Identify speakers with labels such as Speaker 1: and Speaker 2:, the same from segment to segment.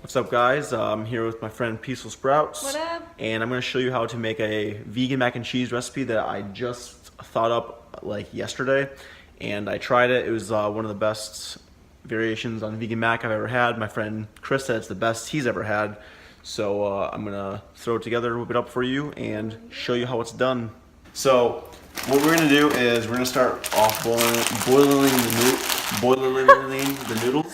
Speaker 1: What's up, guys? I'm here with my friend Peaceful Sprouts.
Speaker 2: What up?
Speaker 1: And I'm going to show you how to make a vegan mac and cheese recipe that I just thought up like yesterday. And I tried it. It was one of the best variations on vegan mac I've ever had. My friend Chris said it's the best he's ever had. So I'm going to throw it together, whip it up for you, and show you how it's done. So what we're going to do is we're going to start off boiling the noodles.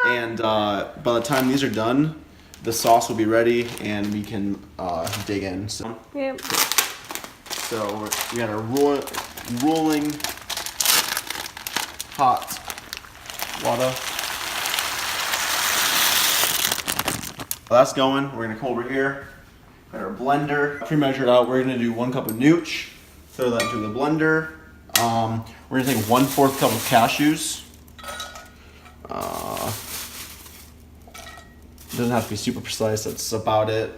Speaker 1: And by the time these are done, the sauce will be ready and we can dig in. So,
Speaker 2: Yep.
Speaker 1: so we got our rolling hot water. While that's going, we're gonna come over here. Got our blender pre-measured out. We're gonna do 1 cup of nooch. Throw that into the blender. We're gonna take 1/4 cup of cashews. Doesn't have to be super precise, that's about it.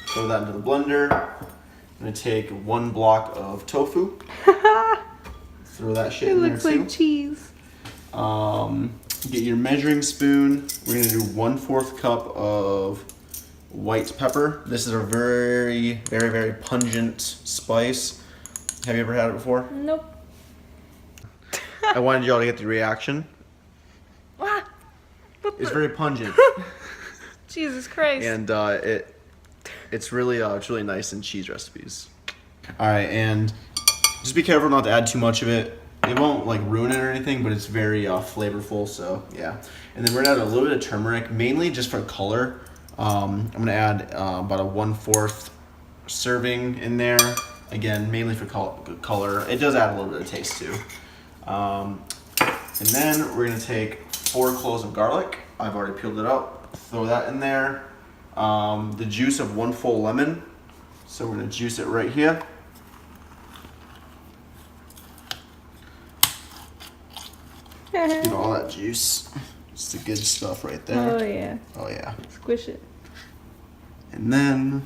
Speaker 1: Throw that into the blender. I'm gonna take 1 block of tofu. Throw that shit in there too.
Speaker 2: It looks like cheese.
Speaker 1: Get your measuring spoon. We're gonna do 1/4 cup of white pepper. This is a very, very, very pungent spice. Have you ever had it before?
Speaker 2: Nope.
Speaker 1: I wanted y'all to get the reaction.
Speaker 2: What?
Speaker 1: It's very pungent.
Speaker 2: Jesus Christ.
Speaker 1: And it's really nice in cheese recipes. All right, and just be careful not to add too much of it. It won't like ruin it or anything, but it's very flavorful. So yeah. And then we're gonna add a little bit of turmeric, mainly just for color. I'm gonna add about a 1/4 serving in there. Again, mainly for color. It does add a little bit of taste too. And then we're gonna take 4 cloves of garlic. I've already peeled it up. Throw that in there. The juice of 1 full lemon. So we're gonna juice it right here. Get all that juice. It's the good stuff right there.
Speaker 2: Oh yeah.
Speaker 1: Oh yeah.
Speaker 2: Squish it.
Speaker 1: And then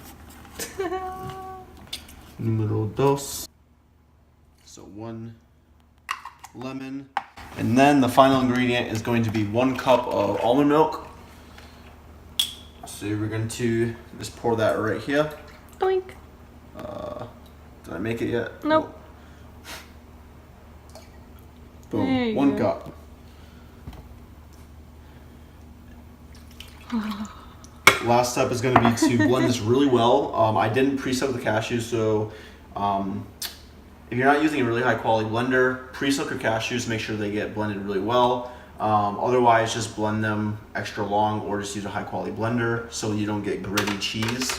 Speaker 1: numero dos. So 1 lemon. And then the final ingredient is going to be 1 cup of almond milk. So we're going to just pour that right here.
Speaker 2: Oink.
Speaker 1: Did I make it yet?
Speaker 2: Nope.
Speaker 1: Boom.
Speaker 2: There you
Speaker 1: 1
Speaker 2: go.
Speaker 1: cup. Last step is going to be to blend this really well. I didn't pre-soak the cashews, so if you're not using a really high quality blender, pre-soak your cashews, make sure they get blended really well. Otherwise, just blend them extra long or just use a high quality blender so you don't get gritty cheese.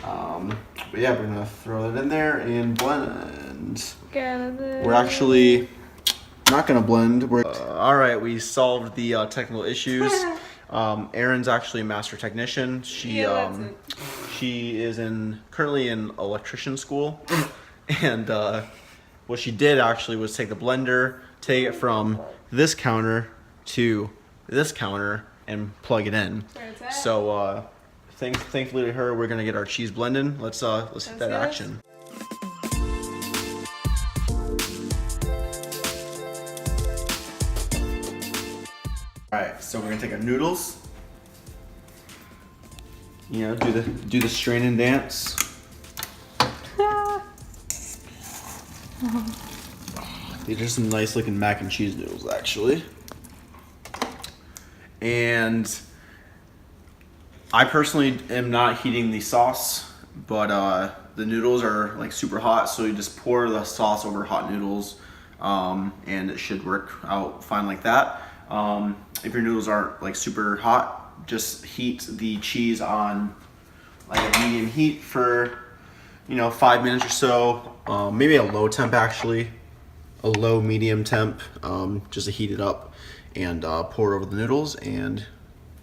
Speaker 1: But yeah, we're gonna throw that in there and blend. We're actually not gonna blend. All right, we solved the technical issues. Erin's actually a master technician. She is currently in electrician school. And what she did actually was take the blender, take it from this counter to this counter, and plug it in. So thankfully to her, we're gonna get our cheese blending. Let's hit that action. All right, so we're gonna take our noodles. You know, do the straining dance. These are some nice looking mac and cheese noodles, actually. And I personally am not heating the sauce, but the noodles are like super hot, so you just pour the sauce over hot noodles, and it should work out fine like that. If your noodles aren't like super hot, just heat the cheese on like a medium heat for 5 minutes or so, maybe a low temp actually, a low medium temp, just to heat it up and pour it over the noodles and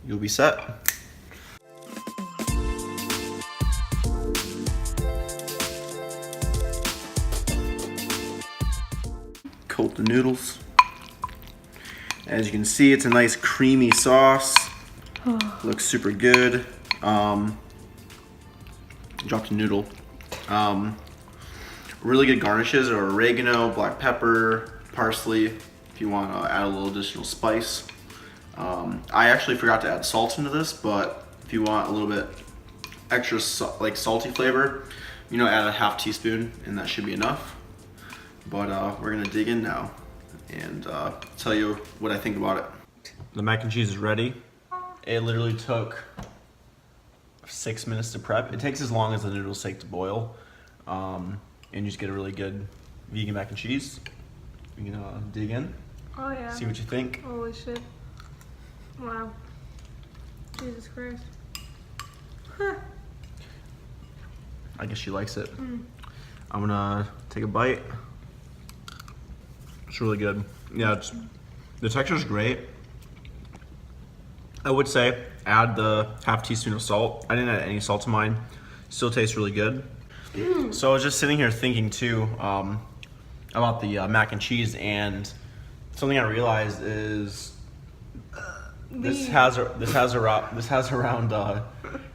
Speaker 1: you'll be set. Coat the noodles. As you can see, it's a nice creamy sauce. Looks super good. Dropped a noodle. Really good garnishes are oregano, black pepper, parsley, if you want to add a little additional spice. I actually forgot to add salt into this, but if you want a little bit extra like salty flavor, you know, add a ½ teaspoon and that should be enough. But we're gonna dig in now and tell you what I think about it. The mac and cheese is ready. It literally took 6 minutes to prep. It takes as long as the noodles take to boil. And you just get a really good vegan mac and cheese. You can dig in.
Speaker 2: Oh yeah.
Speaker 1: See what you think.
Speaker 2: Holy shit. Wow. Jesus Christ. Huh.
Speaker 1: I guess she likes it. I'm gonna take a bite. It's really good. Yeah, the texture is great. I would say add the ½ teaspoon of salt. I didn't add any salt to mine. Still tastes really good. So I was just sitting here thinking too about the mac and cheese, and something I realized is this has around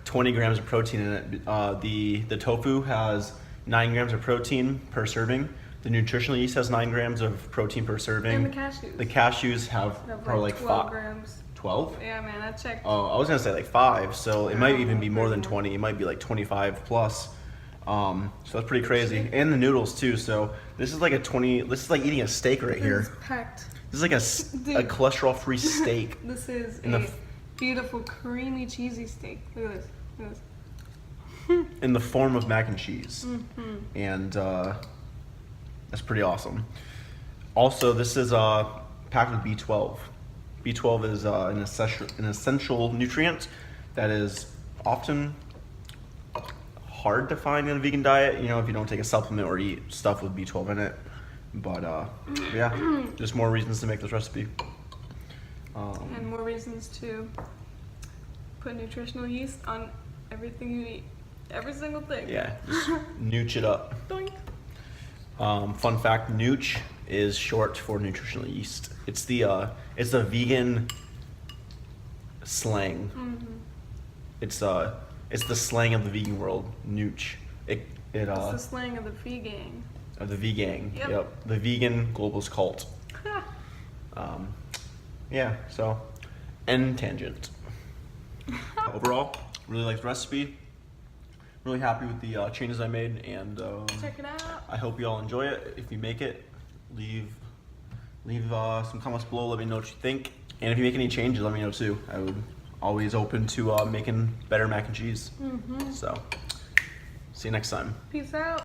Speaker 1: 20 grams of protein in it. The tofu has 9 grams of protein per serving. The nutritional yeast has 9 grams of protein per serving.
Speaker 2: And the cashews.
Speaker 1: The cashews have probably like
Speaker 2: 12
Speaker 1: 5
Speaker 2: grams.
Speaker 1: 12?
Speaker 2: Yeah, man, I checked.
Speaker 1: Oh, I was gonna say like 5, so it might even be more than 20. It might be like 25 plus. So that's pretty crazy. And the noodles too. So this is like this is like eating a steak right here.
Speaker 2: It's packed.
Speaker 1: This is like a cholesterol-free steak.
Speaker 2: This is
Speaker 1: In the
Speaker 2: beautiful, creamy, cheesy steak. Look at this. Look at this.
Speaker 1: in the form of mac and cheese. And that's pretty awesome. Also, this is packed with B12. B12 is an essential nutrient that is often hard to find in a vegan diet, you know, if you don't take a supplement or eat stuff with B12 in it. But yeah, just more reasons to make this recipe.
Speaker 2: And more reasons to put nutritional yeast on everything you eat. Every single thing.
Speaker 1: Yeah, just nooch it up.
Speaker 2: Doink.
Speaker 1: Fun fact, nooch is short for nutritional yeast. It's the vegan slang. It's the slang of the vegan world, nooch. It's
Speaker 2: the slang of the vegan.
Speaker 1: Of the vegan.
Speaker 2: Yep.
Speaker 1: The vegan globalist cult. Yeah, so end tangent. Overall, really liked the recipe. Really happy with the changes I made, and
Speaker 2: Check it out.
Speaker 1: I hope you all enjoy it. If you make it, leave some comments below. Let me know what you think, and if you make any changes, let me know too. I would always open to making better mac and cheese. So, see you next time.
Speaker 2: Peace out.